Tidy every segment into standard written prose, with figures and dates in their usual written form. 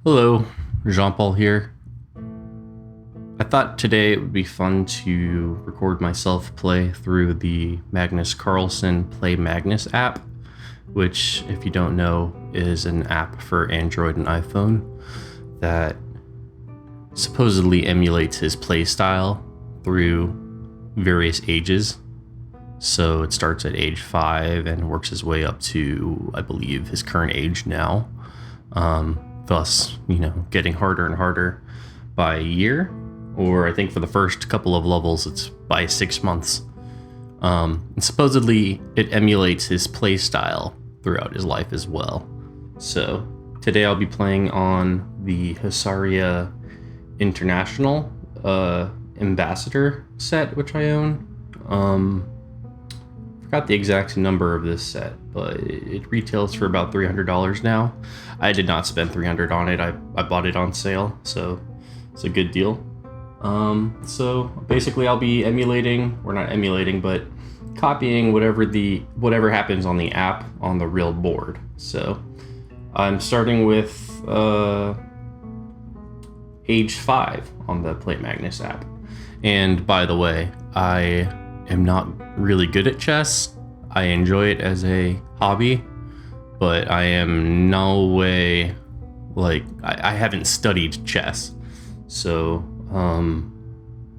Hello, Jean-Paul here. I thought today it would be fun to record myself play through the Magnus Carlsen Play Magnus app, which, if you don't know, is an app for Android and iPhone that supposedly emulates his play style through various ages. So it starts at age 5 and works his way up to, I believe, his current age now. Thus, getting harder and harder by a year, or I think for the first couple of levels, it's by 6 months. And supposedly, it emulates his play style throughout his life as well. So today I'll be playing on the Husaria International Ambassador set, which I own. Forgot the exact number of this set, but it retails for about $300 now. I did not spend $300 on it. I bought it on sale, so it's a good deal. So basically I'll be but copying whatever happens on the app on the real board. So I'm starting with age 5 on the Play Magnus app. And by the way, I am not really good at chess. I enjoy it as a hobby, but I am no way, I haven't studied chess. So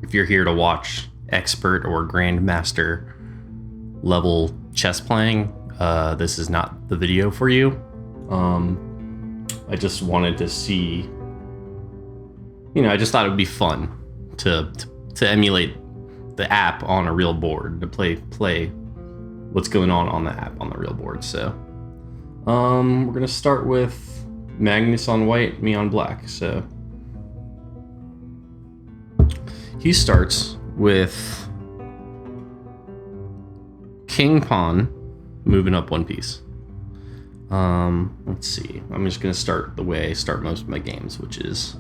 if you're here to watch expert or grandmaster level chess playing, this is not the video for you. I just wanted to see, I just thought it would be fun to emulate the app on a real board, to play what's going on the app on the real board. So we're gonna start with Magnus on white, me on black. So he starts with king pawn moving up one piece. Let's see, I'm just gonna start the way I start most of my games, which is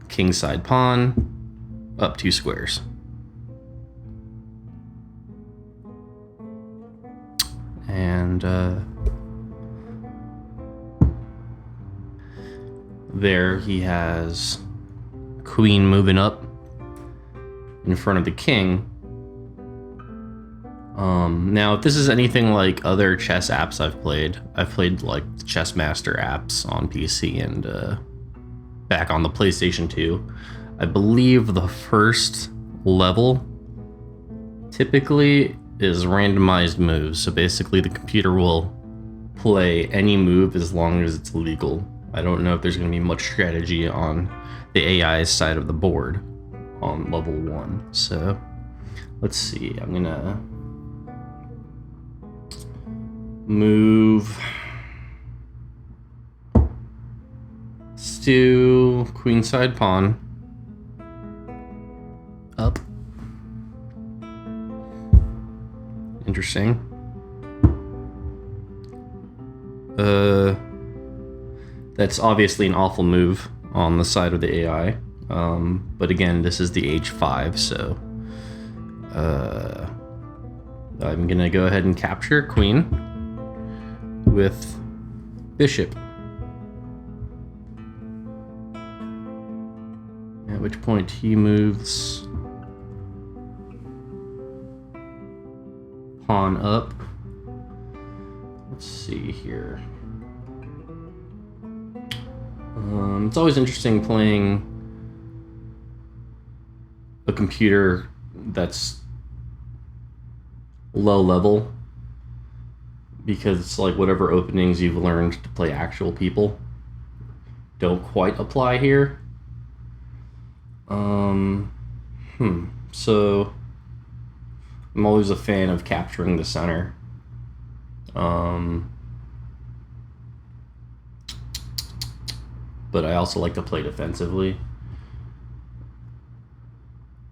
king side pawn up 2 squares. And there he has queen moving up in front of the king. Now, if this is anything like other chess apps I've played like Chess Master apps on PC and back on the PlayStation 2. I believe the first level typically is randomized moves. So basically the computer will play any move as long as it's legal. I don't know if there's going to be much strategy on the AI side of the board on level 1. So let's see. I'm going to move to queenside pawn up. Interesting. That's obviously an awful move on the side of the AI. But again, this is the age 5, so I'm gonna go ahead and capture queen with bishop. At which point he moves pawn up. Let's see here. It's always interesting playing a computer that's low level, because it's like whatever openings you've learned to play actual people don't quite apply here. So I'm always a fan of capturing the center. But I also like to play defensively.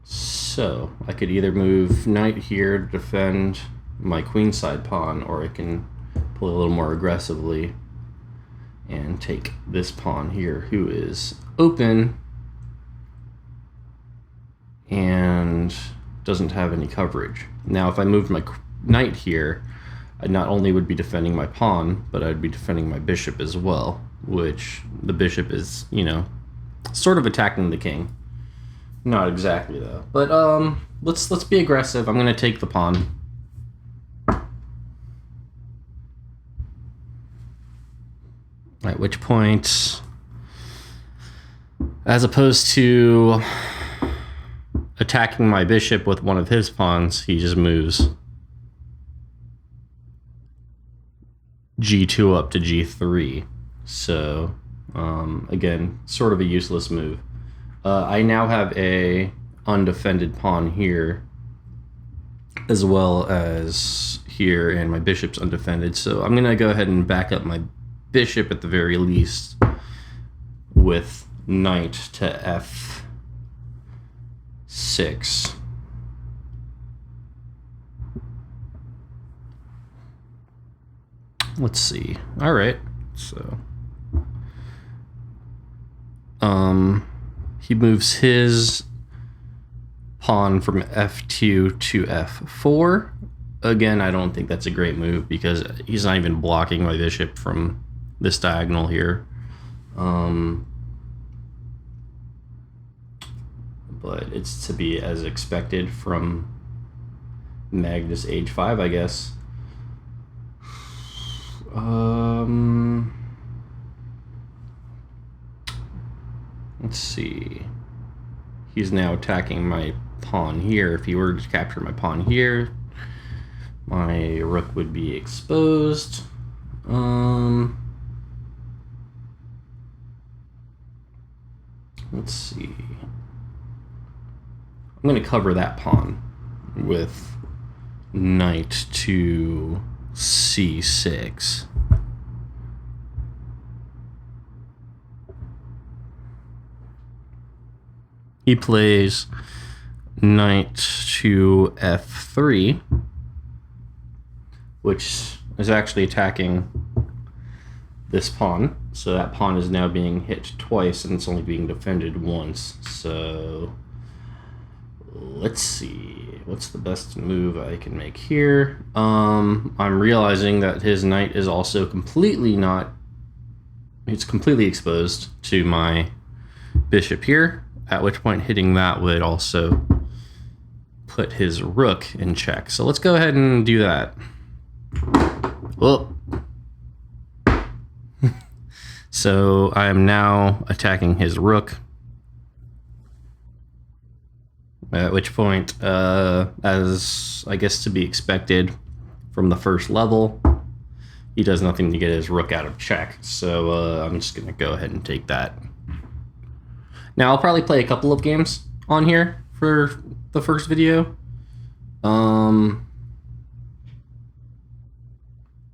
So I could either move knight here to defend my queenside pawn, or I can play a little more aggressively and take this pawn here, who is open and doesn't have any coverage. Now, if I moved my knight here, I not only would be defending my pawn, but I'd be defending my bishop as well. which the bishop is, you know, sort of attacking the king. Not exactly though. But let's be aggressive. I'm gonna take the pawn. At which point, as opposed to attacking my bishop with one of his pawns, he just moves g2 up to g3. So, again, sort of a useless move. I now have a undefended pawn here, as well as here, and my bishop's undefended. So I'm gonna go ahead and back up my bishop at the very least with knight to f6. Let's see. All right. So he moves his pawn from f2 to f4. Again, I don't think that's a great move because he's not even blocking my bishop from this diagonal here. But it's to be as expected from Magnus h5, I guess. Let's see. He's now attacking my pawn here. If he were to capture my pawn here, my rook would be exposed. Let's see. I'm going to cover that pawn with knight to c6. He plays knight to f3, which is actually attacking this pawn. So that pawn is now being hit twice and it's only being defended once. So let's see, what's the best move I can make here? I'm realizing that his knight is also completely exposed to my bishop here, at which point hitting that would also put his rook in check. So let's go ahead and do that. Well, so I am now attacking his rook. At which point, as I guess to be expected from the first level, he does nothing to get his rook out of check. So I'm just going to go ahead and take that. Now, I'll probably play a couple of games on here for the first video.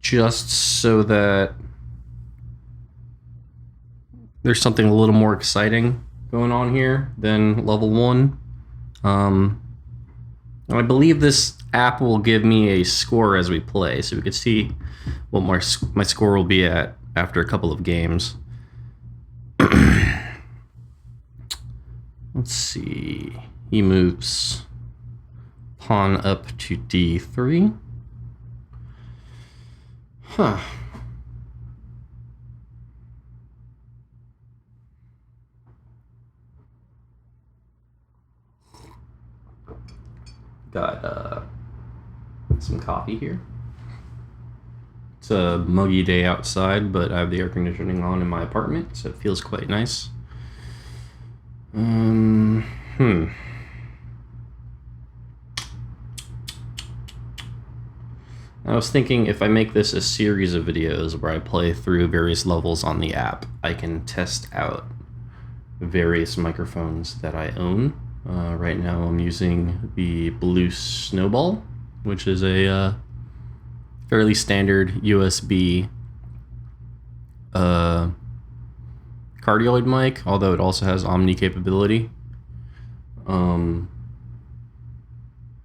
Just so that there's something a little more exciting going on here than level 1. I believe this app will give me a score as we play, so we can see what my score will be at after a couple of games. Let's see. He moves pawn up to d3. Huh. Got some coffee here. It's a muggy day outside, but I have the air conditioning on in my apartment, so it feels quite nice. I was thinking if I make this a series of videos where I play through various levels on the app, I can test out various microphones that I own. Right now I'm using the Blue Snowball, which is a fairly standard USB cardioid mic, although it also has Omni capability.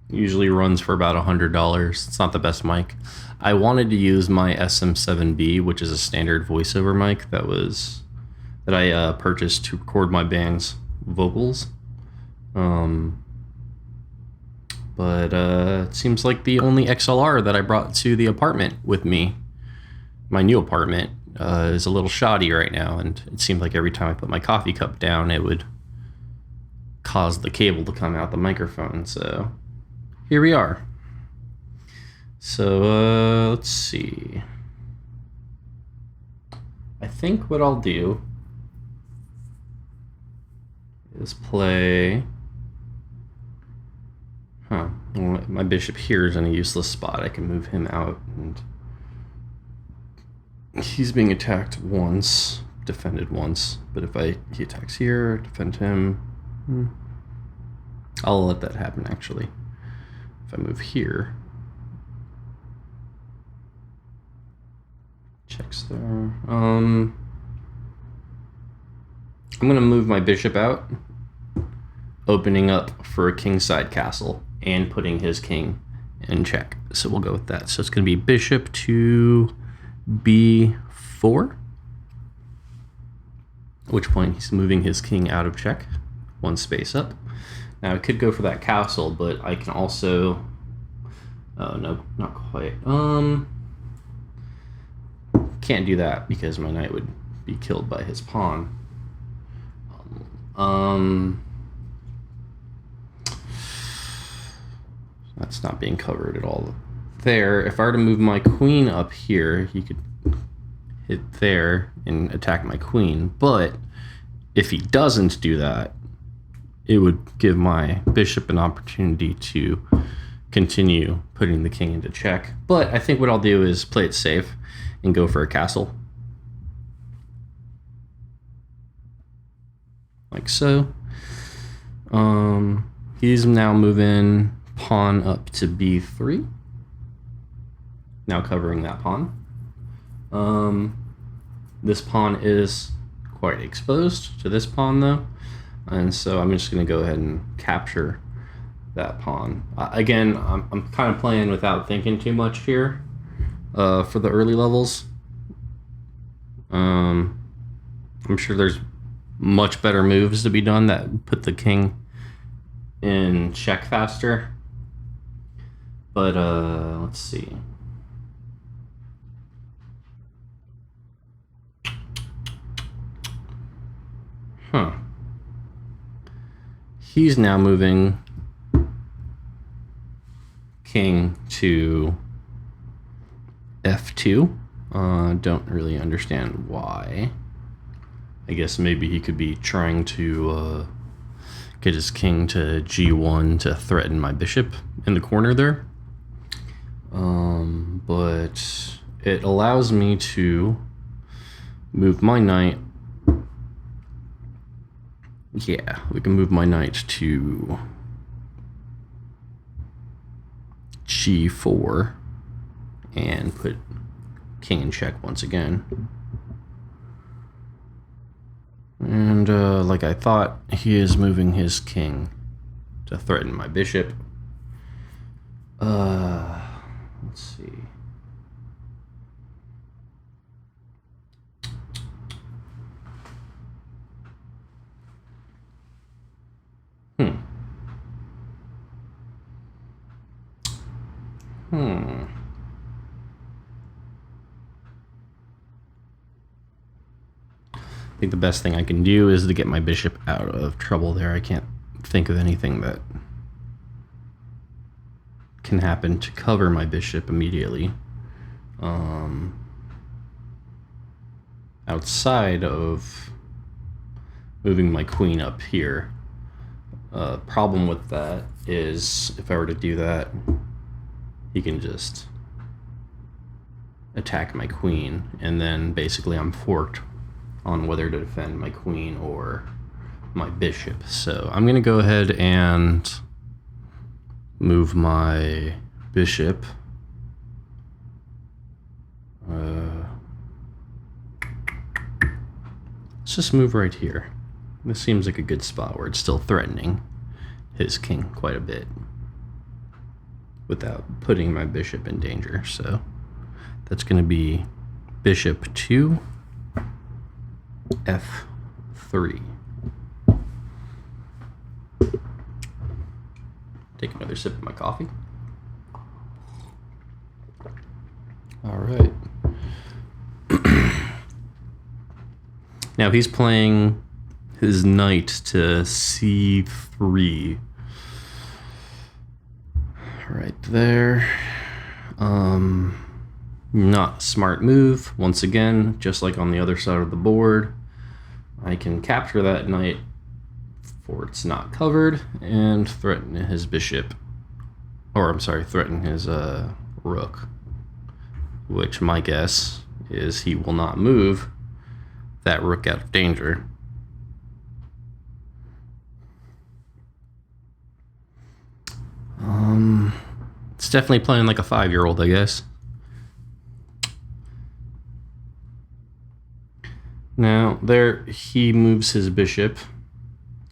Usually runs for about $100. It's not the best mic. I wanted to use my SM7B, which is a standard voiceover mic that I purchased to record my band's vocals. But it seems like the only XLR that I brought to the apartment with me, my new apartment, is a little shoddy right now, and it seemed like every time I put my coffee cup down, it would cause the cable to come out the microphone. So here we are. So let's see. I think what I'll do is play... Well, my bishop here is in a useless spot. I can move him out, and he's being attacked once, defended once. But if he attacks here, defend him, I'll let that happen actually. If I move here, checks there. I'm gonna move my bishop out, opening up for a kingside castle and putting his king in check. So we'll go with that. So it's gonna be bishop to b4, at which point he's moving his king out of check, one space up. Now I could go for that castle, but I can also, oh no, not quite. Can't do that because my knight would be killed by his pawn. That's not being covered at all there. If I were to move my queen up here, he could hit there and attack my queen. But if he doesn't do that, it would give my bishop an opportunity to continue putting the king into check. But I think what I'll do is play it safe and go for a castle. Like so. He's now moving pawn up to b3. Now covering that pawn. This pawn is quite exposed to this pawn though. And so I'm just going to go ahead and capture that pawn. Again, I'm kind of playing without thinking too much here for the early levels. I'm sure there's much better moves to be done that put the king in check faster. But let's see. He's now moving king to f2. Don't really understand why. I guess maybe he could be trying to get his king to g1 to threaten my bishop in the corner there. But it allows me to move my knight. Yeah, we can move my knight to g4 and put king in check once again. And like I thought, he is moving his king to threaten my bishop. Let's see. I think the best thing I can do is to get my bishop out of trouble there. I can't think of anything that can happen to cover my bishop immediately. Outside of moving my queen up here. Problem with that is if I were to do that, he can just attack my queen, and then basically I'm forked on whether to defend my queen or my bishop. So I'm gonna go ahead and move my bishop let's just move right here. This seems like a good spot where it's still threatening his king quite a bit without putting my bishop in danger. So that's going to be bishop to f3. Take another sip of my coffee. All right. Now he's playing his knight to c3. Right there. Not a smart move. Once again, just like on the other side of the board, I can capture that knight before it's not covered and threaten his bishop. Or, I'm sorry, threaten his rook. Which my guess is he will not move that rook out of danger. It's definitely playing like a 5-year-old, I guess. Now, there he moves his bishop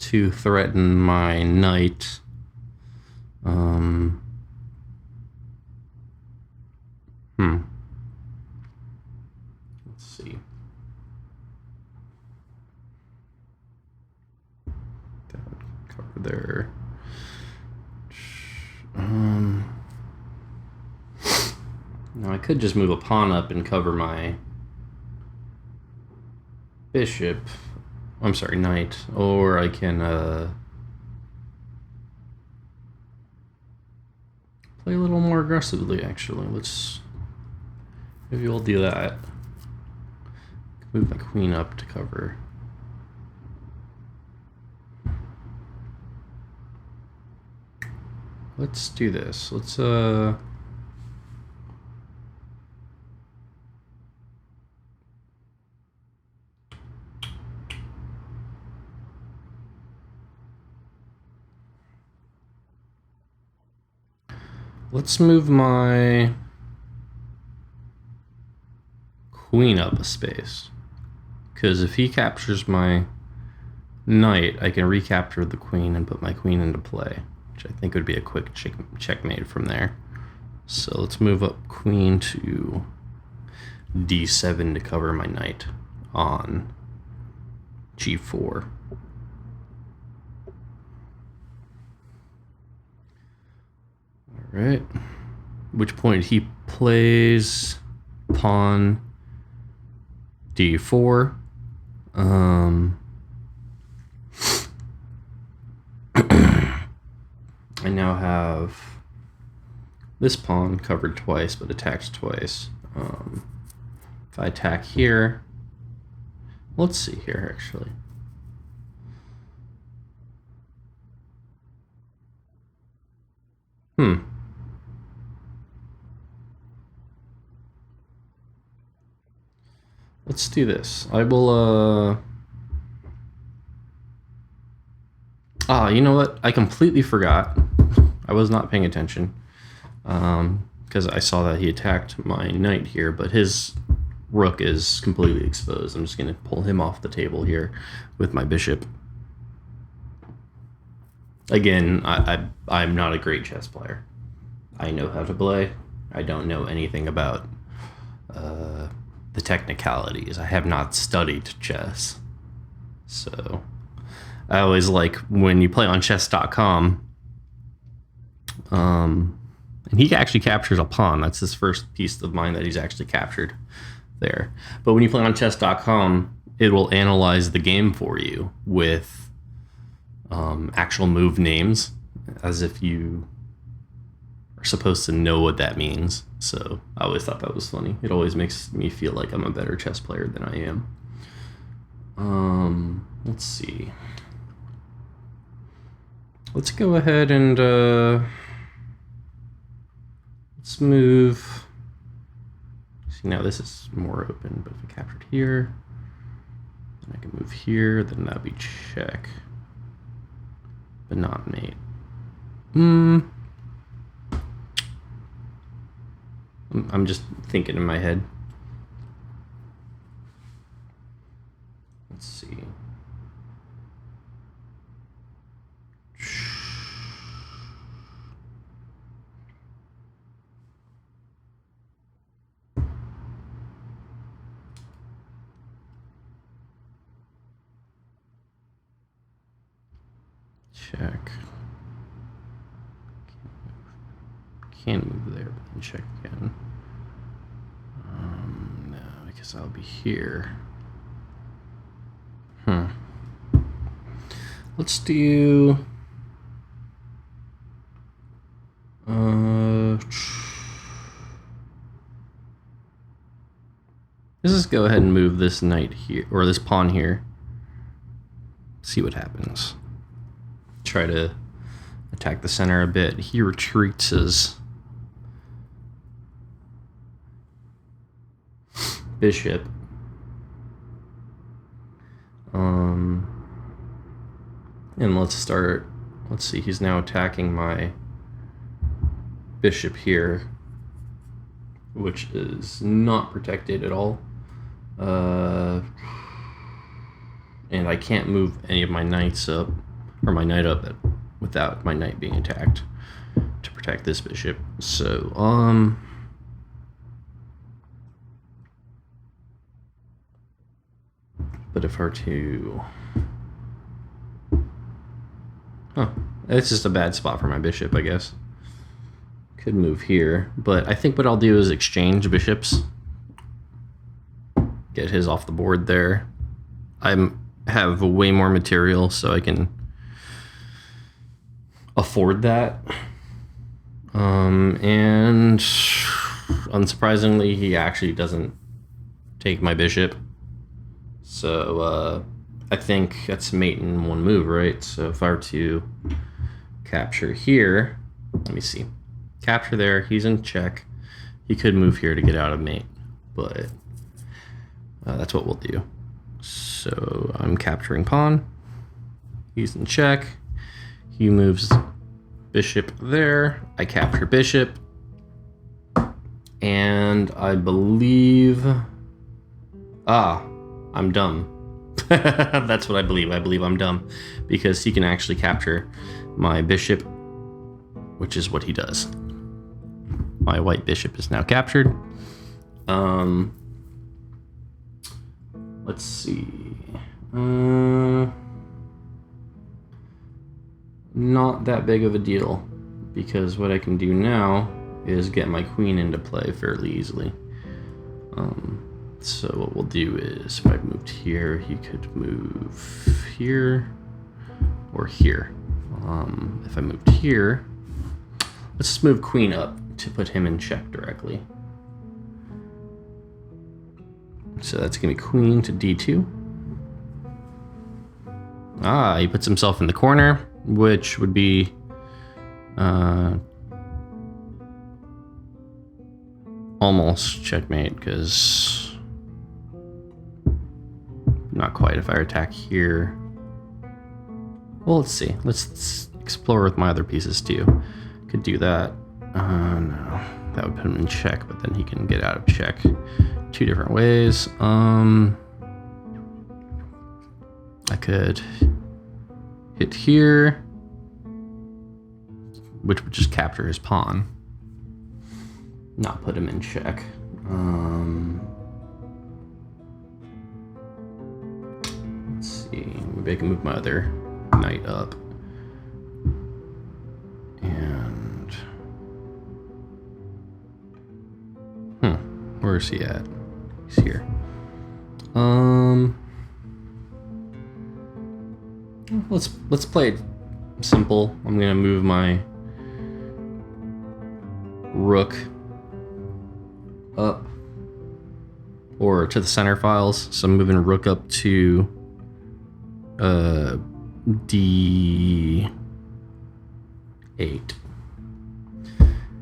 to threaten my knight. Let's see. That would cover there. Now I could just move a pawn up and cover my bishop. I'm sorry, knight. Or I can play a little more aggressively, actually. Maybe we'll do that. Move my queen up to cover. Let's do this. Let's move my queen up a space. Because if he captures my knight, I can recapture the queen and put my queen into play, which I think would be a quick checkmate from there. So let's move up queen to d7 to cover my knight on g4. Alright. Which point he plays pawn d4. I now have this pawn covered twice, but attacked twice. If I attack here, let's see here actually. Let's do this. I will, you know what? I completely forgot. I was not paying attention. Because I saw that he attacked my knight here, but his rook is completely exposed. I'm just going to pull him off the table here with my bishop. Again, I'm not a great chess player. I know how to play. I don't know anything about the technicalities. I have not studied chess. So I always like when you play on chess.com, and he actually captures a pawn. That's his first piece of mine that he's actually captured there. But when you play on chess.com, it will analyze the game for you with actual move names, as if you are supposed to know what that means. So I always thought that was funny. It always makes me feel like I'm a better chess player than I am. Let's see. Let's go ahead and let's move. See, now this is more open, but if I captured here, then I can move here, then that'd be check, but not mate. I'm just thinking in my head. Let's see. Check. Can't move there, but then check again. No, I guess I'll be here. Let's do... let's just go ahead and move this knight here, or this pawn here. See what happens. Try to attack the center a bit. He retreats his bishop. And let's see, he's now attacking my bishop here, which is not protected at all. And I can't move any of my knights up, or my knight up, without my knight being attacked to protect this bishop. So, but if I were to... it's just a bad spot for my bishop, I guess. Could move here, but I think what I'll do is exchange bishops. Get his off the board there. I have way more material, so I can afford that. And unsurprisingly, he actually doesn't take my bishop. So I think that's mate in one move, right? So if I were to capture here, let me see. Capture there, he's in check. He could move here to get out of mate, but that's what we'll do. So I'm capturing pawn. He's in check. He moves bishop there. I capture bishop. And I believe... I'm dumb. That's what I believe. I believe I'm dumb because he can actually capture my bishop, which is what he does. My white bishop is now captured. Let's see. Not that big of a deal because what I can do now is get my queen into play fairly easily. So what we'll do is if I moved here, he could move here or here. If I moved here, let's just move queen up to put him in check directly. So that's gonna be queen to d2. He puts himself in the corner, which would be almost checkmate, because not quite. If I attack here, well, let's see. Let's explore with my other pieces too. Could do that. No, that would put him in check, but then he can get out of check two different ways. I could hit here, which would just capture his pawn, not put him in check. Let's see, maybe I can move my other knight up. And where is he at? He's here. Let's play it simple. I'm gonna move my rook up or to the center files. So I'm moving rook up to D8.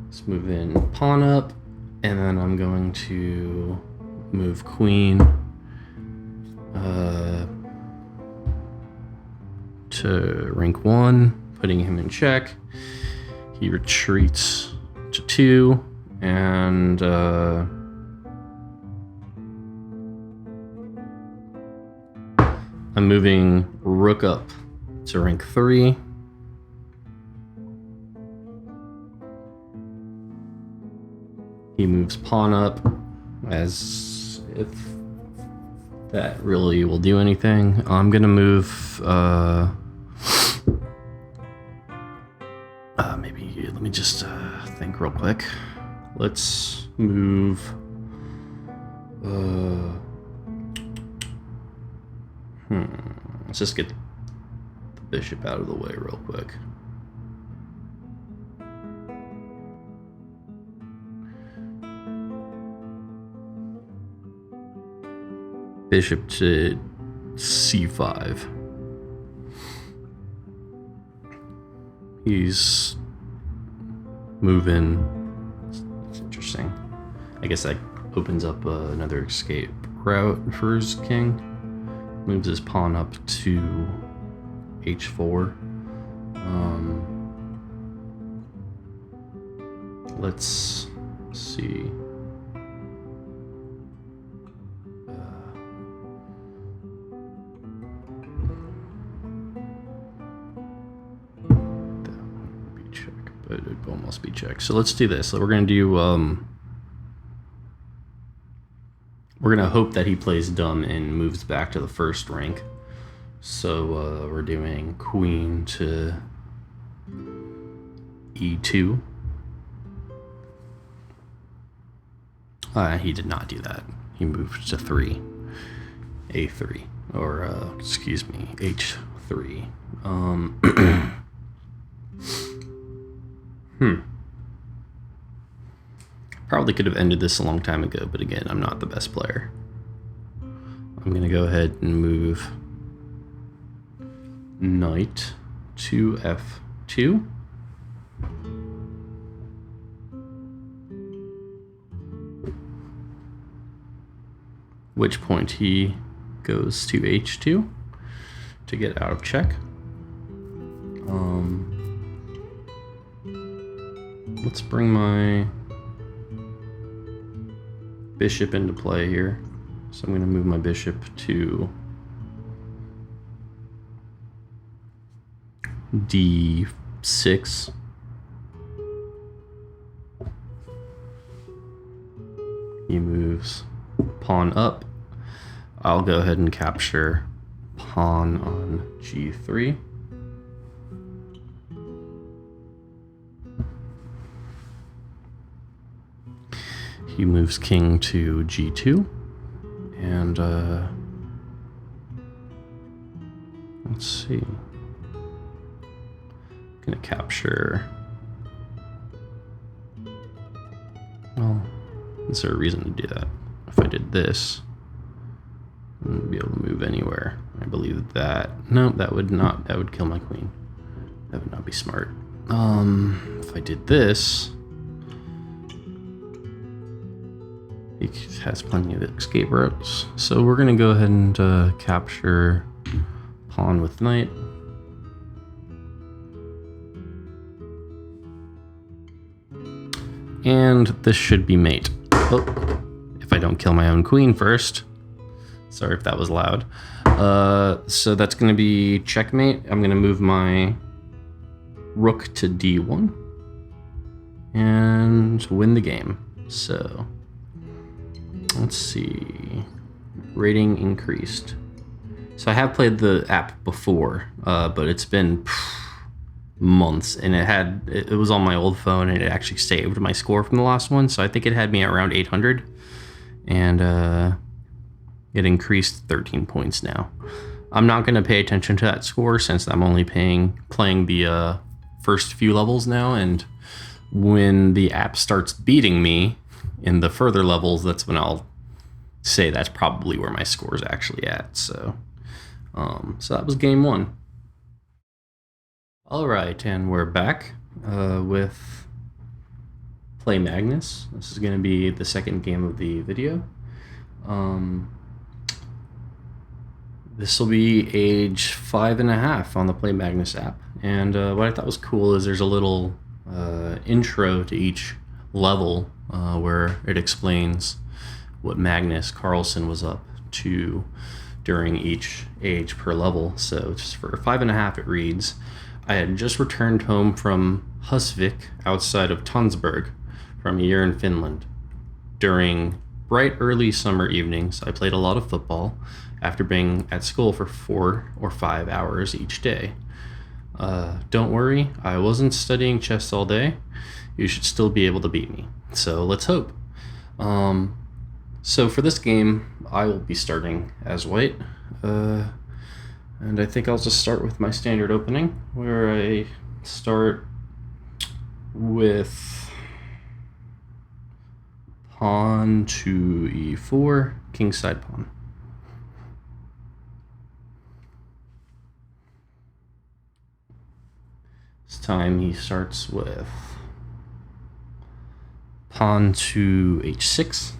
Let's move in pawn up, and then I'm going to move queen to rank 1, putting him in check. He retreats to 2, and I'm moving rook up to rank 3. He moves pawn up, as if that really will do anything. I'm gonna move maybe let me just think real quick. Let's move Let's just get the bishop out of the way real quick. Bishop to c5. He's moving. It's interesting. I guess that opens up another escape route for his king. Moves his pawn up to h4. Let's see. But it'd almost be check. So let's do this. So we're gonna do we're gonna hope that he plays dumb and moves back to the first rank. So we're doing queen to e2. He did not do that. He moved to 3, a3, or excuse me, h3. Probably could have ended this a long time ago, but again, I'm not the best player. I'm gonna go ahead and move knight to f2. Which point he goes to h2 to get out of check. Let's bring my bishop into play here. So I'm going to move my bishop to d6. He moves pawn up. I'll go ahead and capture pawn on g3. He moves king to g2, and let's see. Gonna capture. Well, is there a reason to do that? If I did this, I wouldn't be able to move anywhere. I believe that. No, that would not. That would kill my queen. That would not be smart. If I did this. He has plenty of escape routes. So we're going to go ahead and capture pawn with knight. And this should be mate. Oh, if I don't kill my own queen first. Sorry if that was loud. So that's going to be checkmate. I'm going to move my rook to d1 and win the game. So let's see. Rating increased. So I have played the app before, but it's been months, and it was on my old phone, and it actually saved my score from the last one. So I think it had me at around 800, and it increased 13 points now. I'm not going to pay attention to that score since I'm only playing the first few levels now, and when the app starts beating me in the further levels, that's when I'll say that's probably where my score is actually at. So that was game one. All right, and we're back with Play Magnus. This is going to be the second game of the video. This will be age 5.5 on the Play Magnus app. And what I thought was cool is there's a little intro to each level where it explains what Magnus Carlsen was up to during each age per level. So just for 5.5, it reads, I had just returned home from Husvik outside of Tonsberg from a year in Finland. During bright early summer evenings, I played a lot of football after being at school for 4 or 5 hours each day. Don't worry, I wasn't studying chess all day. You should still be able to beat me. So let's hope. So for this game, I will be starting as white. And I think I'll just start with my standard opening, where I start with pawn to e4, kingside pawn. This time he starts with pawn to h6.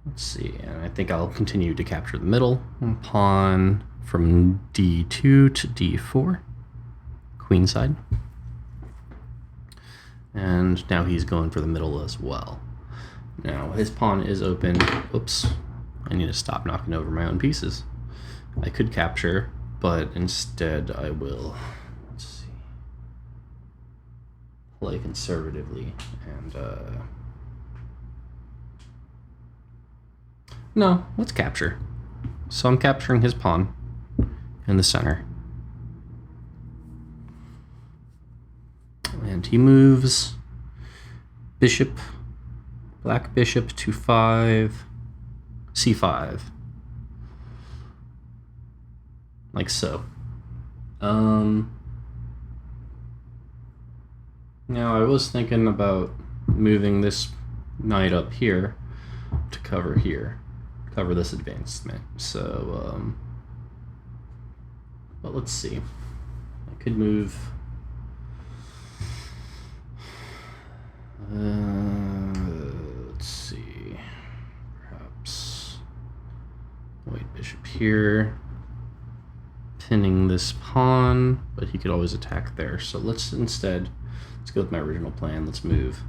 Let's see, and I think I'll continue to capture the middle. Pawn from d2 to d4, queenside. And now he's going for the middle as well. Now his pawn is open. Oops, I need to stop knocking over my own pieces. I could capture, but instead I will, let's see, play conservatively and no, let's capture. So I'm capturing his pawn in the center. And he moves bishop, black bishop to c5, like so. Now I was thinking about moving this knight up here to cover this advancement. So, but let's see. I could move. Let's see. Perhaps white bishop here, pinning this pawn, but he could always attack there. So let's go with my original plan. Let's move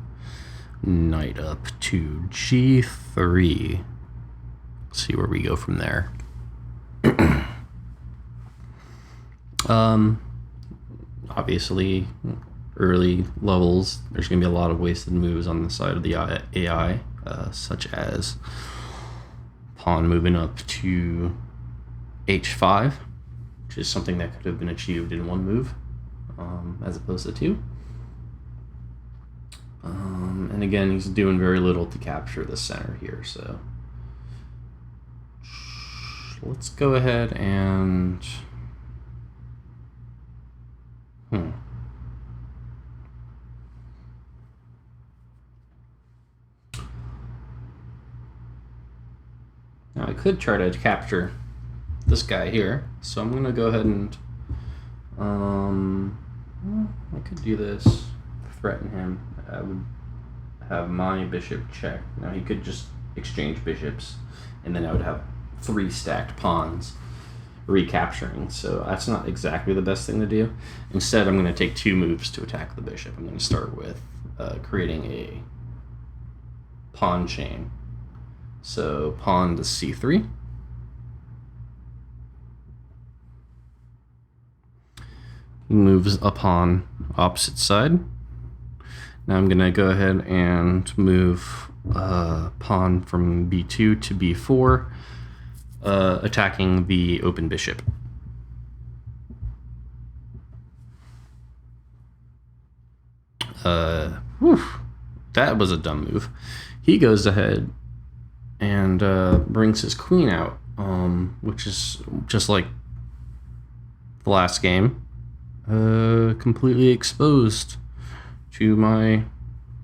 knight up to g3. See where we go from there. Obviously, early levels, there's going to be a lot of wasted moves on the side of the AI, such as pawn moving up to h5, which is something that could have been achieved in one move, as opposed to two. And again, he's doing very little to capture the center here, so let's go ahead and now I could try to capture this guy here, so I'm gonna go ahead and I could do this, threaten him. I would have my bishop check. Now he could just exchange bishops, and then I would have 3 stacked pawns recapturing, so that's not exactly the best thing to do. Instead, I'm going to take 2 moves to attack the bishop. I'm going to start with creating a pawn chain. So pawn to c3. He moves a pawn opposite side. Now I'm going to go ahead and move pawn from b2 to b4, attacking the open bishop. That was a dumb move. He goes ahead and brings his queen out, which is just like the last game, completely exposed to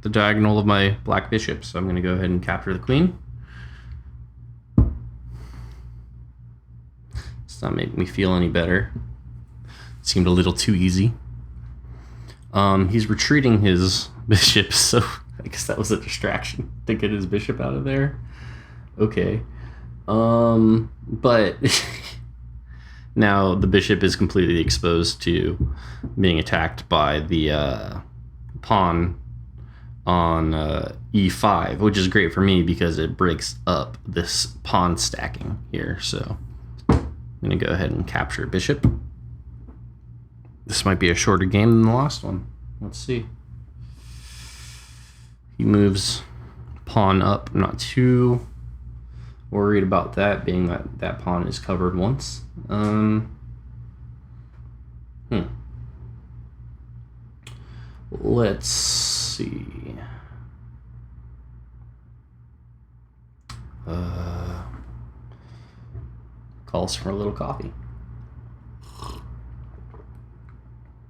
the diagonal of my black bishop. So I'm going to go ahead and capture the queen. It's not making me feel any better. It seemed a little too easy. He's retreating his bishop, so I guess that was a distraction to get his bishop out of there. Okay. But now the bishop is completely exposed to being attacked by the pawn on e5, which is great for me because it breaks up this pawn stacking here. So I'm going to go ahead and capture bishop. This might be a shorter game than the last one. Let's see. He moves pawn up. I'm not too worried about that, being that that pawn is covered once. Let's see. calls for a little coffee.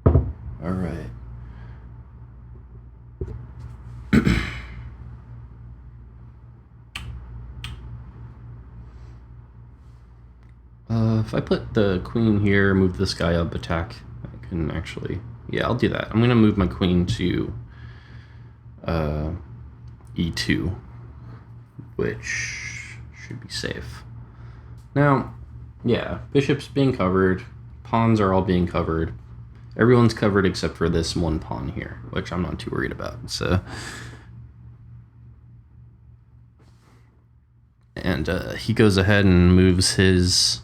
All right. If I put the queen here, move this guy up, attack, I can actually... Yeah, I'll do that. I'm going to move my queen to e2, which should be safe. Now, yeah, bishop's being covered, pawns are all being covered. Everyone's covered except for this one pawn here, which I'm not too worried about. So, and he goes ahead and moves his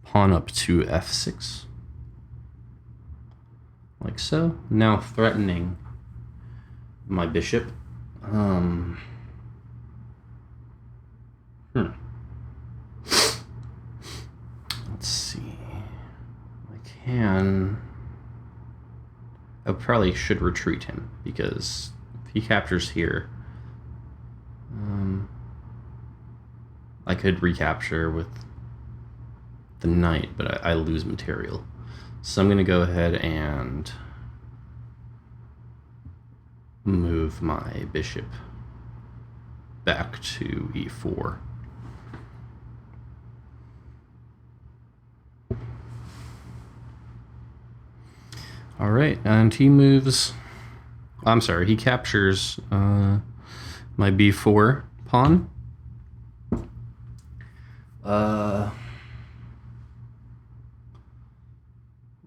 pawn up to f6, like so. Now threatening my bishop. Let's see. I probably should retreat him, because if he captures here, I could recapture with the knight, but I lose material. So I'm going to go ahead and move my bishop back to e4. All right, and he moves... I'm sorry, he captures my b4 pawn.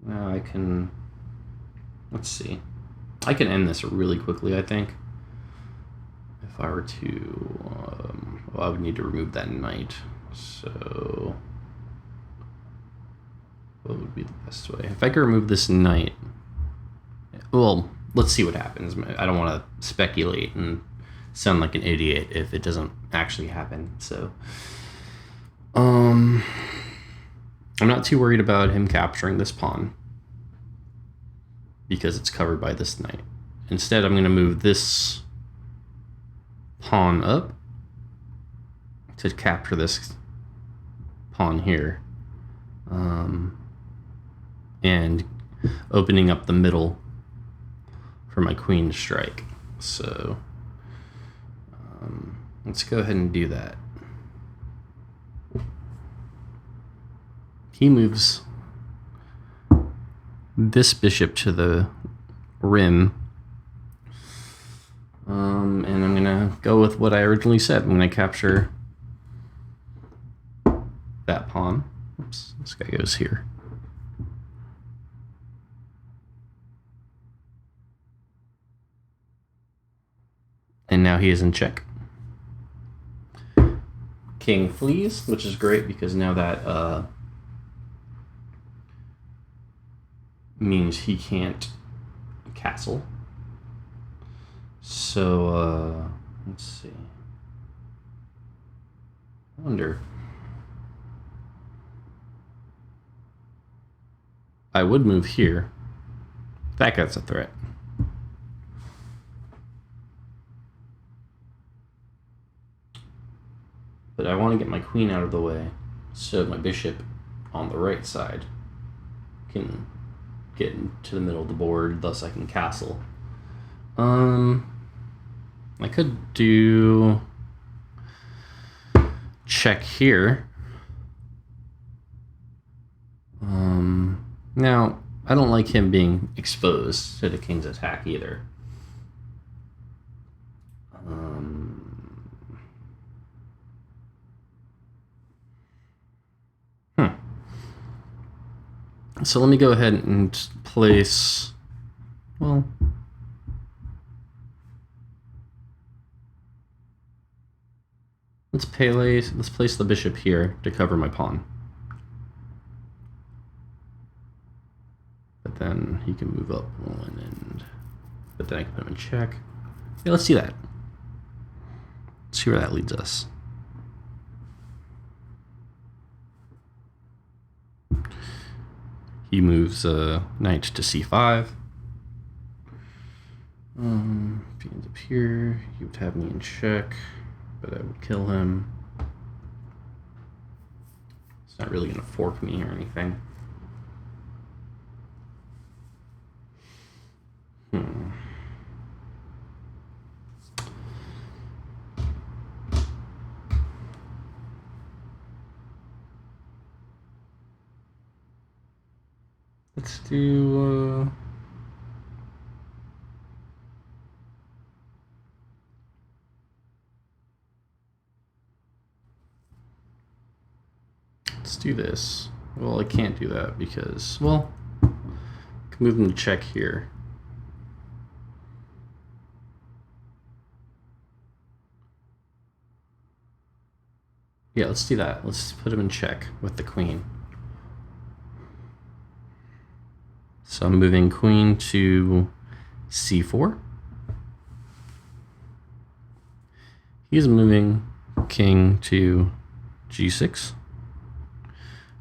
Now I can... Let's see. I can end this really quickly, I think. If I were to... well, I would need to remove that knight. So... what would be the best way? If I could remove this knight... Well, let's see what happens. I don't want to speculate and sound like an idiot if it doesn't actually happen. So... I'm not too worried about him capturing this pawn, because it's covered by this knight. Instead, I'm going to move this pawn up to capture this pawn here, and opening up the middle for my queen to strike. So let's go ahead and do that. He moves this bishop to the rim, and I'm gonna go with what I originally said. I'm gonna capture that pawn. Oops, this guy goes here. And now he is in check. King flees, which is great, because now that means he can't castle. So let's see. I wonder. I would move here. That guy's a threat. But I want to get my queen out of the way so my bishop on the right side can get into the middle of the board, thus I can castle. I could do check here. Now, I don't like him being exposed to the king's attack either. So let me go ahead and place, well, let's place the bishop here to cover my pawn. But then he can move up one, but then I can put him in check. Yeah, let's see that. Let's see where that leads us. He moves knight to c5. If he ends up here, he would have me in check, but I would kill him. It's not really going to fork me or anything. Let's do... let's do this. Well, I can't do that because, well, I can move him to check here. Yeah, let's do that. Let's put him in check with the queen. So I'm moving queen to c4. He's moving king to g6.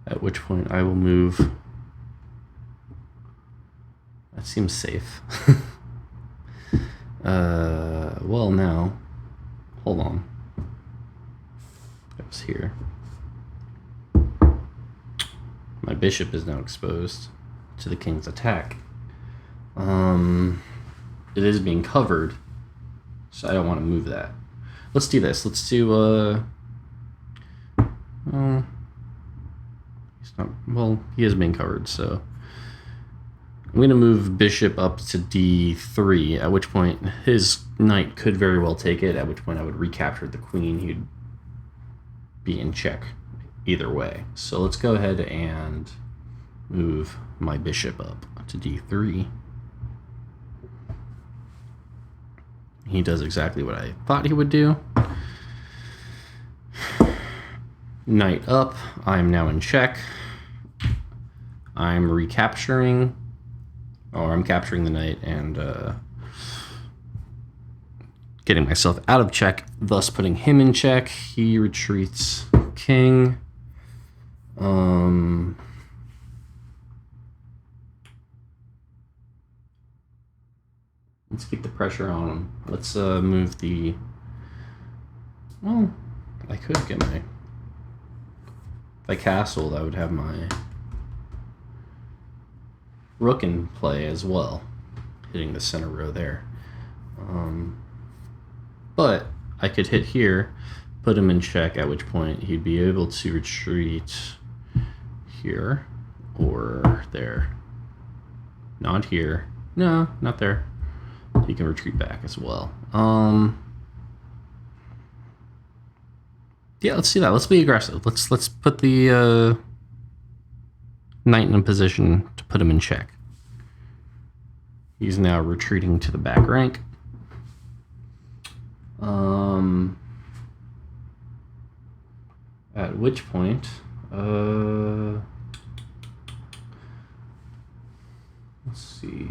At which point I will move. That seems safe. Well, now, hold on. That was here. My bishop is now exposed to the king's attack. It is being covered, so I don't want to move that. Let's do this. Let's do, he's not, well, he is being covered, so I'm going to move bishop up to d3, at which point his knight could very well take it, at which point I would recapture the queen. He'd be in check either way. So let's go ahead and move my bishop up to d3. He does exactly what I thought he would do. Knight up. I'm now in check. I'm recapturing, or I'm capturing the knight and getting myself out of check, thus putting him in check. He retreats king. Let's keep the pressure on him. Let's move the... Well, I could get my... If I castled, I would have my rook in play as well, hitting the center row there. But I could hit here, put him in check, at which point he'd be able to retreat here or there. Not here. No, not there. He can retreat back as well. Yeah, let's do that. Let's be aggressive. Let's put the knight in a position to put him in check. He's now retreating to the back rank. At which point, let's see.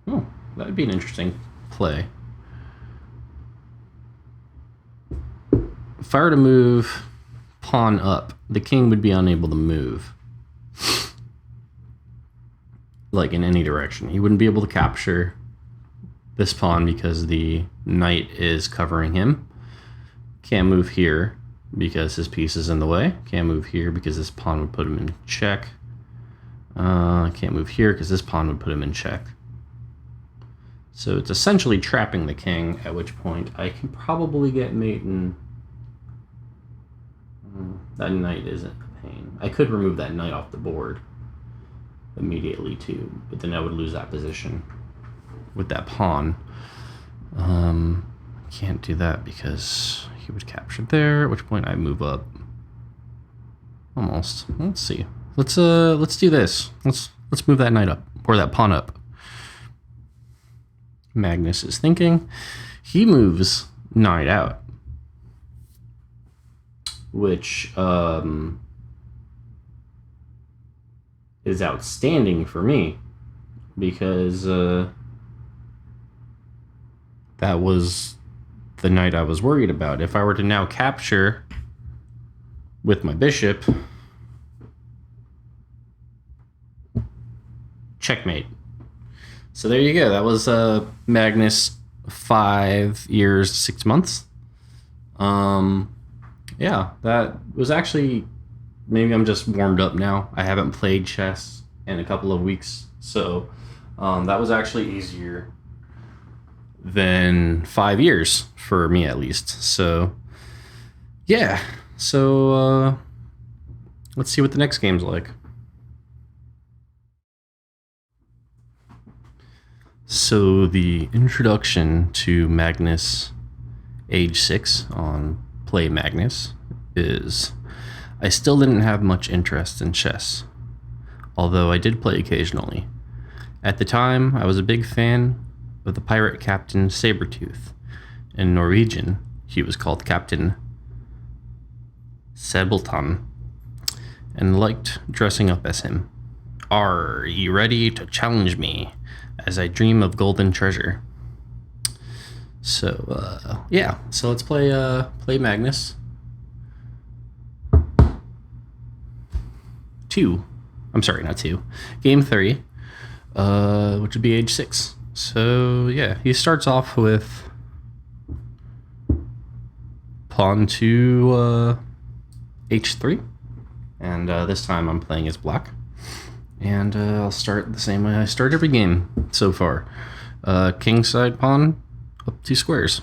Oh, that'd be an interesting play. If I were to move pawn up, the king would be unable to move. Like in any direction. He wouldn't be able to capture this pawn because the knight is covering him. Can't move here because his piece is in the way. Can't move here because this pawn would put him in check. Can't move here because this pawn would put him in check. So it's essentially trapping the king, at which point I can probably get mate and... that knight isn't a pain. I could remove that knight off the board immediately too, but then I would lose that position with that pawn. Can't do that because he would capture there, at which point I move up. Almost. Let's see. Let's do this. Let's move that knight up, or that pawn up. Magnus is thinking. He moves knight out, which is outstanding for me because that was the knight I was worried about. If I were to now capture with my bishop, checkmate. So there you go. That was Magnus 5 years, 6 months. Yeah, that was actually, maybe I'm just warmed up now. I haven't played chess in a couple of weeks, so that was actually easier than 5 years for me at least. So yeah, so let's see what the next game's like. So the introduction to Magnus Age 6 on Play Magnus is, I still didn't have much interest in chess, although I did play occasionally. At the time, I was a big fan of the pirate captain Sabretooth. In Norwegian, he was called Captain Sebeltan, and liked dressing up as him. Are ye ready to challenge me as I dream of golden treasure? So, yeah. So let's play Magnus. 2. I'm sorry, not 2. Game 3, which would be age 6. So, yeah, he starts off with pawn to h3. And this time I'm playing as black. And I'll start the same way I start every game so far. Kingside pawn up 2 squares.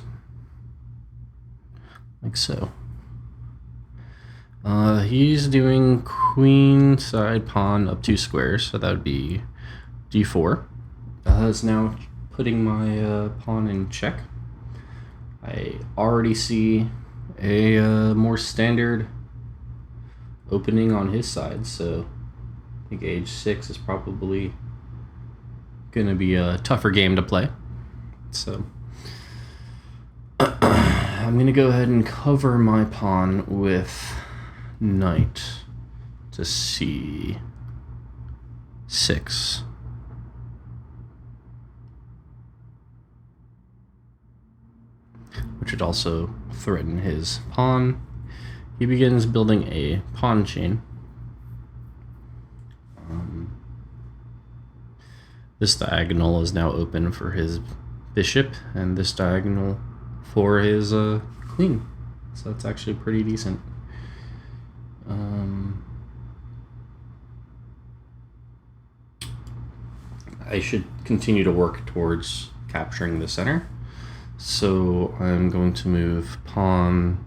Like so. He's doing queen side pawn up 2 squares, so that would be d4. Is now putting my pawn in check. I already see a more standard opening on his side, so I think age 6 is probably going to be a tougher game to play. So I'm going to go ahead and cover my pawn with knight to c6, which would also threaten his pawn. He begins building a pawn chain. This diagonal is now open for his bishop, and this diagonal for his queen. So that's actually pretty decent. I should continue to work towards capturing the center. So I'm going to move pawn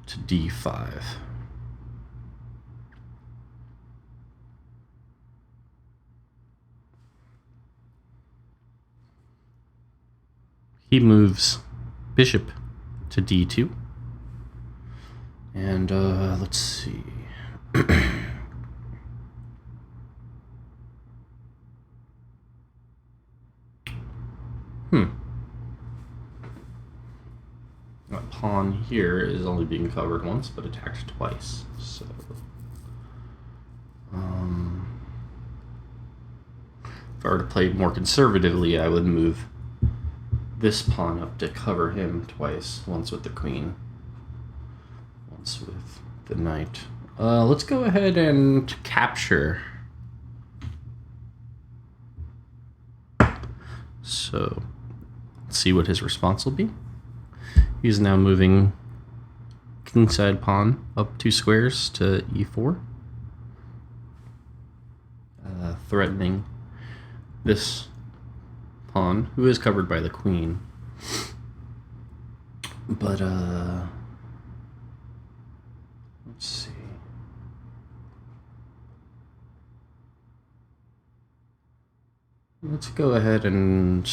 to d5. He moves bishop to d2. And let's see. That pawn here is only being covered once, but attacked twice. So, if I were to play more conservatively, I would move this pawn up to cover him twice. Once with the queen, once with the knight. Let's go ahead and capture. So, let's see what his response will be. He's now moving kingside pawn up 2 squares to e4, threatening this pawn, who is covered by the queen. But let's see. Let's go ahead and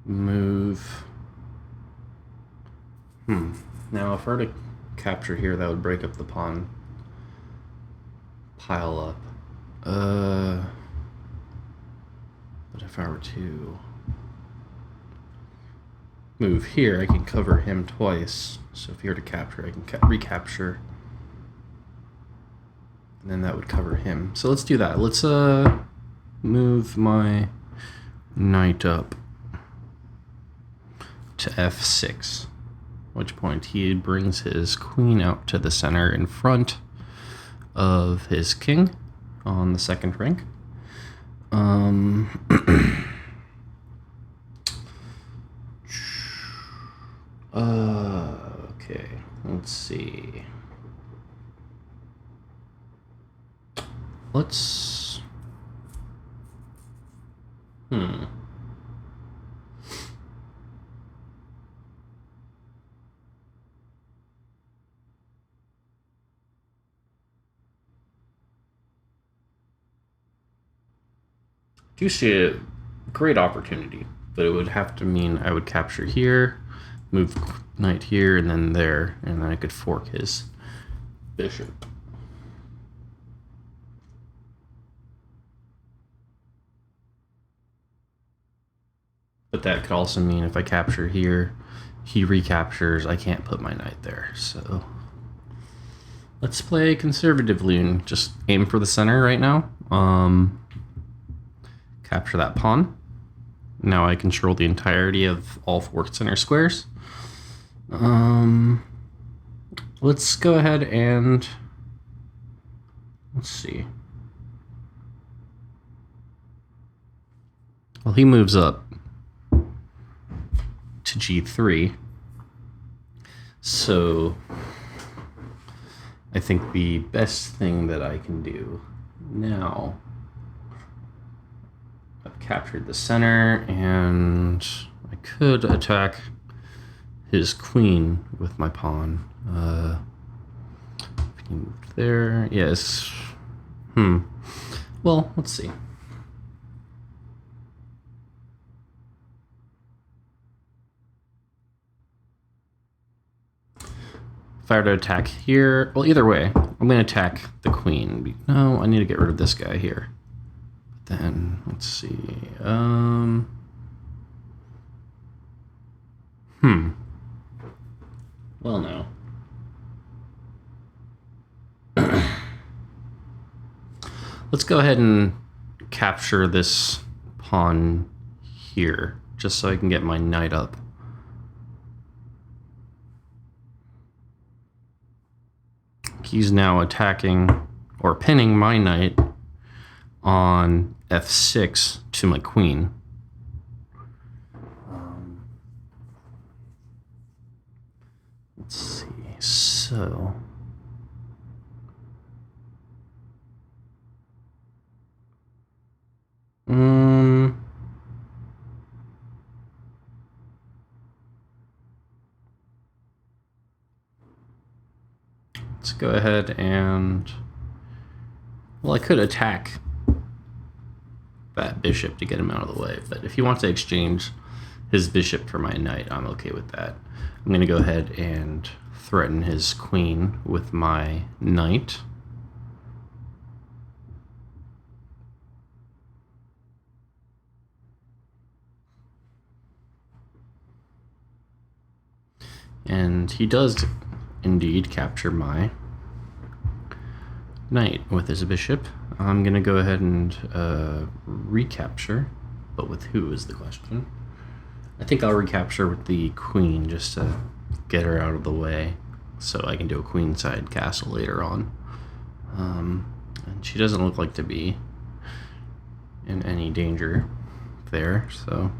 move. Now, if I were to capture here, that would break up the pawn pile up. But if I were to move here, I can cover him twice. So if you were to capture, I can recapture. And then that would cover him. So let's do that. Let's move my knight up to f6. At which point he brings his queen out to the center in front of his king on the second rank. Okay, let's see. Let's... do see a great opportunity, but it would have to mean I would capture here, move knight here, and then there, and then I could fork his bishop. But that could also mean if I capture here, he recaptures, I can't put my knight there, so... let's play conservatively and just aim for the center right now. Capture that pawn. Now I control the entirety of all 4 center squares. Let's go ahead and... let's see. Well, he moves up to g3. So I think the best thing that I can do now, I've captured the center, and I could attack his queen with my pawn. If he moved there, yes. Well, let's see. If I were to attack here, well, either way, I'm going to attack the queen. No, I need to get rid of this guy here. But then, let's see. Well, no. Let's go ahead and capture this pawn here, just so I can get my knight up. He's now attacking or pinning my knight on f6 to my queen. Let's see. So let's go ahead and, well, I could attack that bishop to get him out of the way, but if he wants to exchange his bishop for my knight, I'm okay with that. I'm going to go ahead and threaten his queen with my knight. And he does indeed capture my knight with his bishop. I'm going to go ahead and recapture, but with who is the question. I think I'll recapture with the queen just to get her out of the way so I can do a queenside castle later on. And she doesn't look like to be in any danger there, so...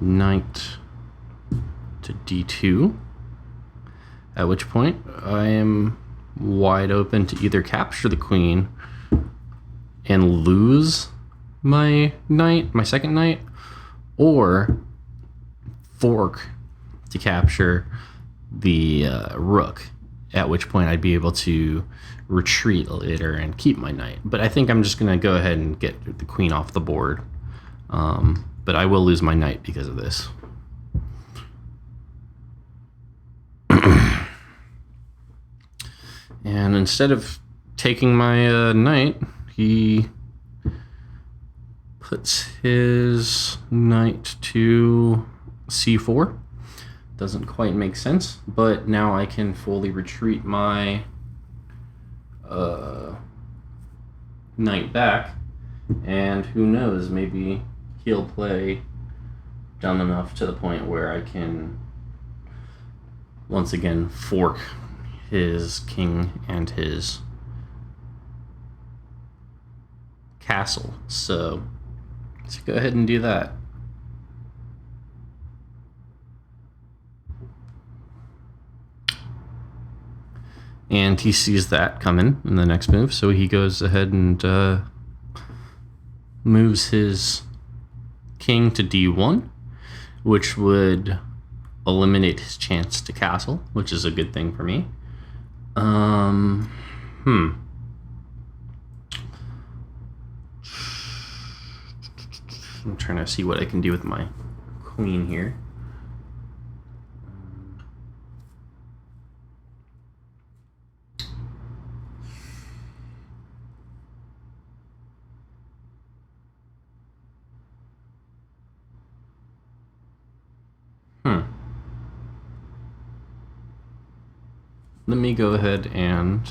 knight to d2, at which point I am wide open to either capture the queen and lose my knight, my second knight, or fork to capture the rook, at which point I'd be able to retreat later and keep my knight. But I think I'm just going to go ahead and get the queen off the board. But I will lose my knight because of this. And instead of taking my knight, he puts his knight to c4. Doesn't quite make sense, but now I can fully retreat my knight back, and who knows, maybe he'll play dumb enough to the point where I can once again fork his king and his castle. So Let's go ahead and do that. And he sees that coming in the next move, so he goes ahead and moves his king to d1, which would eliminate his chance to castle, which is a good thing for me. I'm trying to see what I can do with my queen here. Let me go ahead and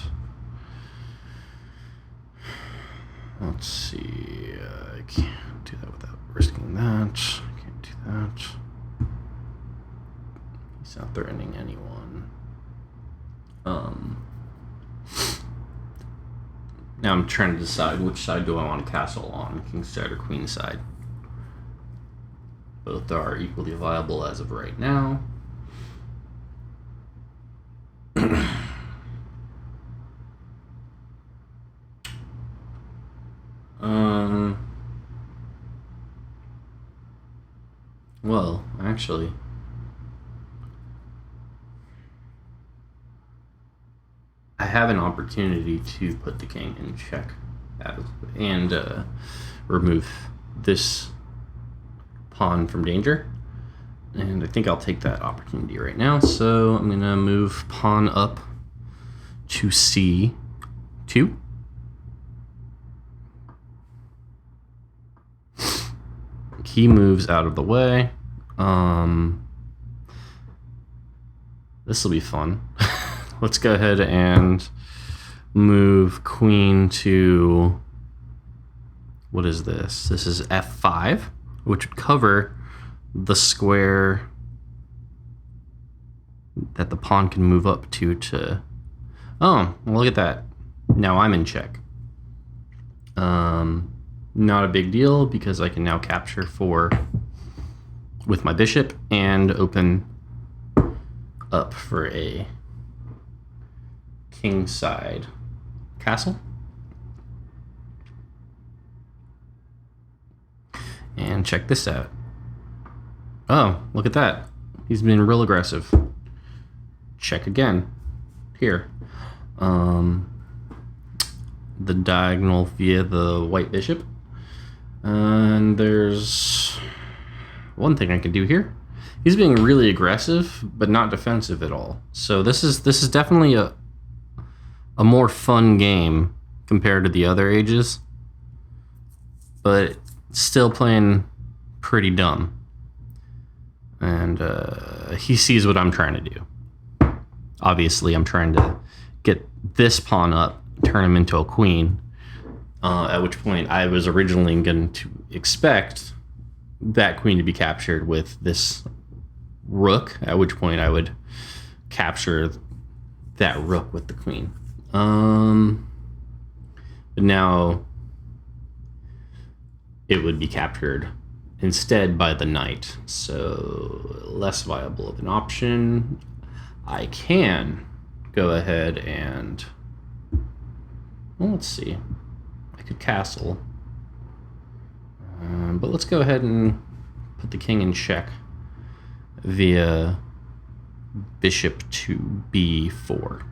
let's see. I can't do that without risking that. I can't do that. He's not threatening anyone. Now I'm trying to decide which side do I want to castle on, king side or queen side. Both are equally viable as of right now. Well, actually, I have an opportunity to put the king in check and remove this pawn from danger. And I think I'll take that opportunity right now. So I'm going to move pawn up to c2. He moves out of the way. This will be fun. Let's go ahead and move queen to, what is this? This is f5, which would cover the square that the pawn can move up to. Oh, well, look at that. Now I'm in check. Not a big deal because I can now capture with my bishop and open up for a kingside castle. And check this out. Oh, look at that. He's been real aggressive. Check again. Here. The diagonal via the white bishop. And there's one thing I can do here. He's being really aggressive, but not defensive at all. So this is definitely a more fun game compared to the other ages, but still playing pretty dumb. And he sees what I'm trying to do. Obviously, I'm trying to get this pawn up, turn him into a queen. At which point I was originally going to expect that queen to be captured with this rook, at which point I would capture that rook with the queen. But now it would be captured instead by the knight, so less viable of an option. I can go ahead and, well, let's see. I could castle, but let's go ahead and put the king in check via bishop to b4.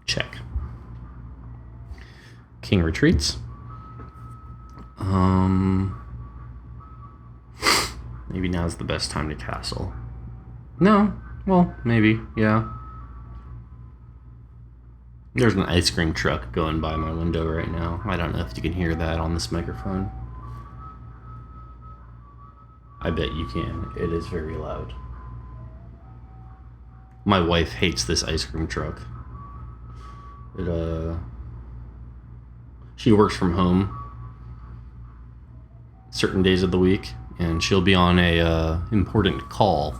Check. King retreats. Maybe now's the best time to castle. No, well, maybe, yeah. There's an ice cream truck going by my window right now. I don't know if you can hear that on this microphone. I bet you can. It is very loud. My wife hates this ice cream truck. She works from home certain days of the week, and she'll be on a important call,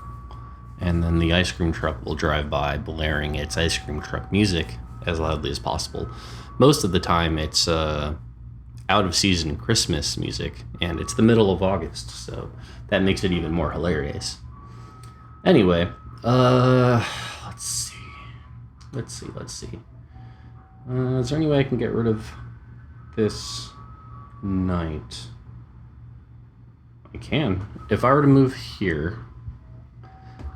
and then the ice cream truck will drive by blaring its ice cream truck music as loudly as possible. Most of the time, it's out of season Christmas music, and it's the middle of August, so that makes it even more hilarious. Anyway, let's see. Is there any way I can get rid of this knight? I can. If I were to move here,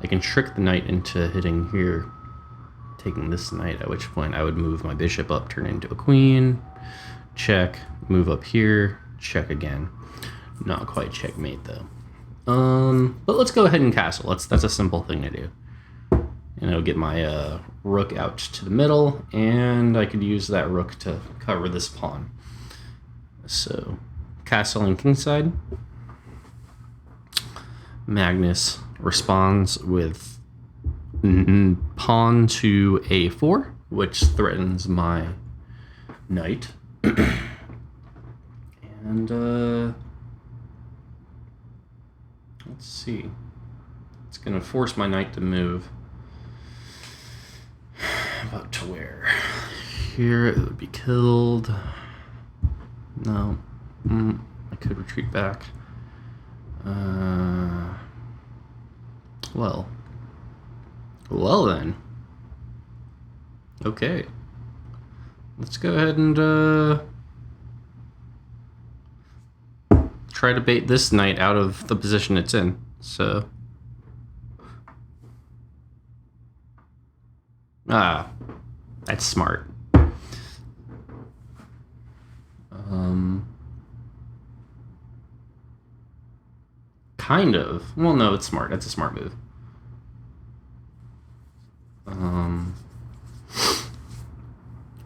I can trick the knight into hitting here, taking this knight, at which point I would move my bishop up, turn into a queen, check, move up here, check again. Not quite checkmate though. But let's go ahead and castle. That's a simple thing to do. And I'll get my rook out to the middle, and I could use that rook to cover this pawn. So, castling kingside. Magnus responds with pawn to a4, which threatens my knight. And let's see. It's going to force my knight to move. About to where? Here it would be killed. No. I could retreat back. Well then. Okay. Let's go ahead and try to bait this knight out of the position it's in. So. That's smart. Kind of. Well, no, it's smart. That's a smart move.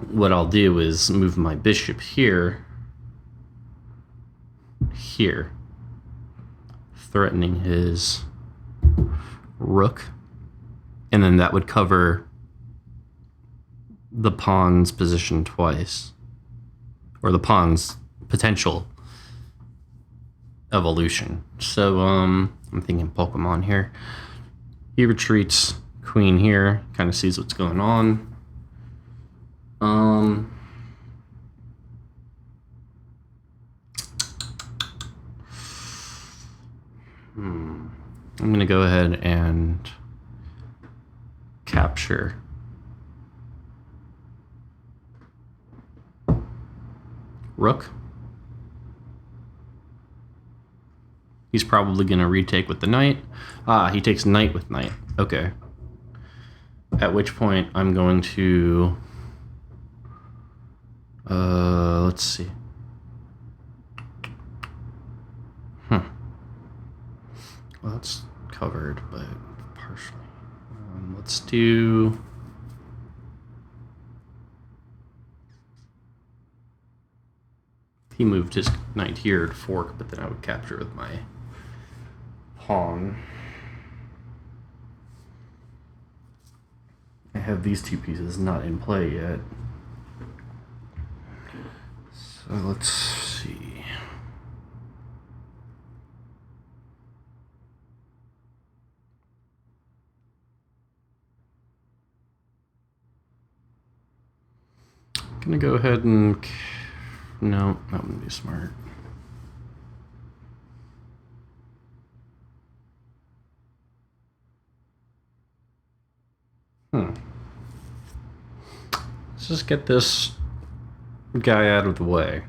What I'll do is move my bishop here, threatening his rook, and then that would cover the pawn's position twice, or the pawn's potential evolution. So I'm thinking Pokemon here. He retreats, queen here, kind of sees what's going on. I'm gonna go ahead and capture rook. He's probably gonna retake with the knight. He takes knight with knight. Okay. At which point I'm going to let's see. Well, that's covered, but partially. Let's do. He moved his knight here to fork, but then I would capture with my pawn. I have these two pieces not in play yet. So let's see. I'm gonna go ahead and... No, that wouldn't be smart. Let's just get this guy out of the way.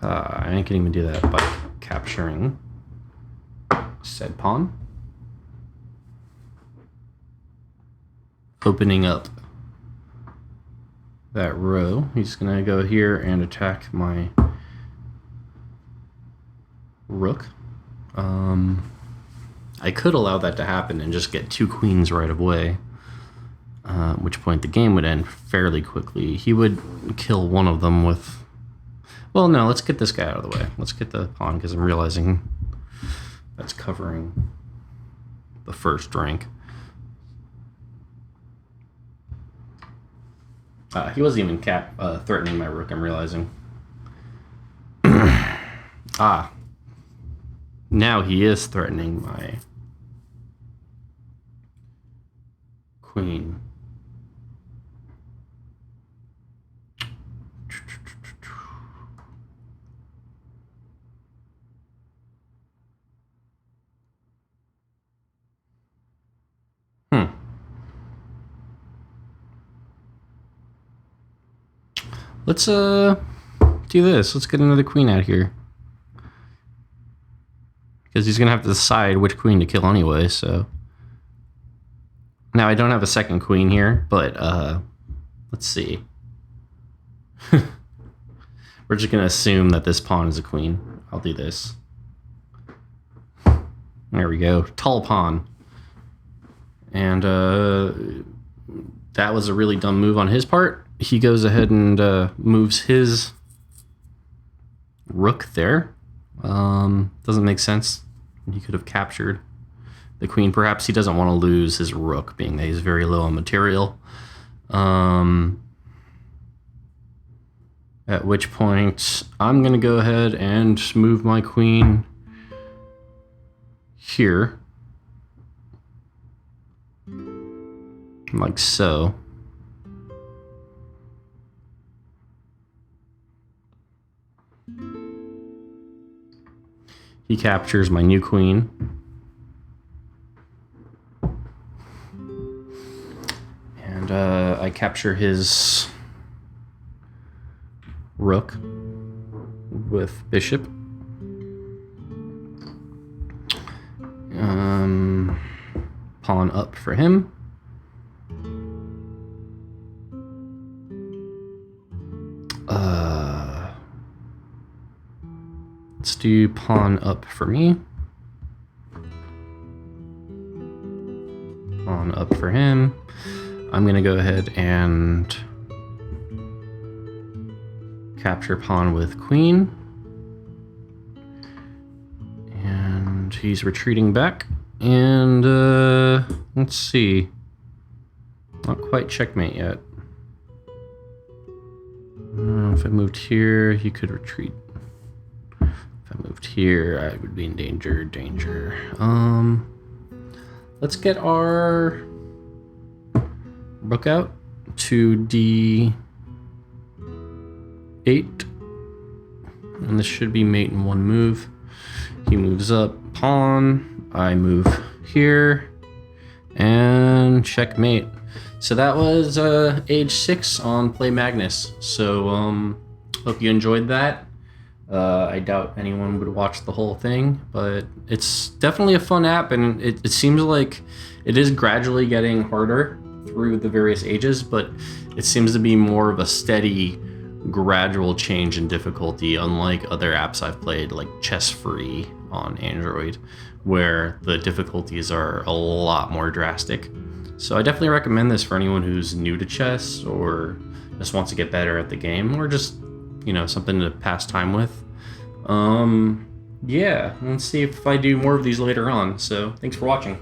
I ain't gonna even do that by capturing said pawn. Opening up that row. He's gonna go here and attack my rook. I could allow that to happen and just get two queens right away, at which point the game would end fairly quickly. He would kill one of them with... Well, no, let's get this guy out of the way. Let's get the pawn, because I'm realizing that's covering the first rank. He wasn't even threatening my rook, I'm realizing. Now he is threatening my queen. Let's do this. Let's get another queen out here. Because he's gonna have to decide which queen to kill anyway, so. Now I don't have a second queen here, but let's see. We're just gonna assume that this pawn is a queen. I'll do this. There we go. Tall pawn. And that was a really dumb move on his part. He goes ahead and moves his rook there. Doesn't make sense. He could have captured the queen. Perhaps he doesn't want to lose his rook, being that he's very low on material. At which point, I'm going to go ahead and move my queen here. Like so. He captures my new queen. And I capture his rook with bishop. Pawn up for him. Let's do pawn up for me. Pawn up for him. I'm gonna go ahead and capture pawn with queen. And he's retreating back. And let's see. Not quite checkmate yet. If I moved here, he could retreat. If I moved here, I would be in danger. Let's get our rook out to D8. And this should be mate in one move. He moves up, pawn. I move here. And checkmate. So that was age 6 on Play Magnus. So hope you enjoyed that. I doubt anyone would watch the whole thing, but it's definitely a fun app, and it seems like it is gradually getting harder through the various ages, but it seems to be more of a steady, gradual change in difficulty, unlike other apps I've played, like Chess Free on Android, where the difficulties are a lot more drastic. So I definitely recommend this for anyone who's new to chess or just wants to get better at the game, or just, you know, something to pass time with. Yeah, let's see if I do more of these later on. So thanks for watching.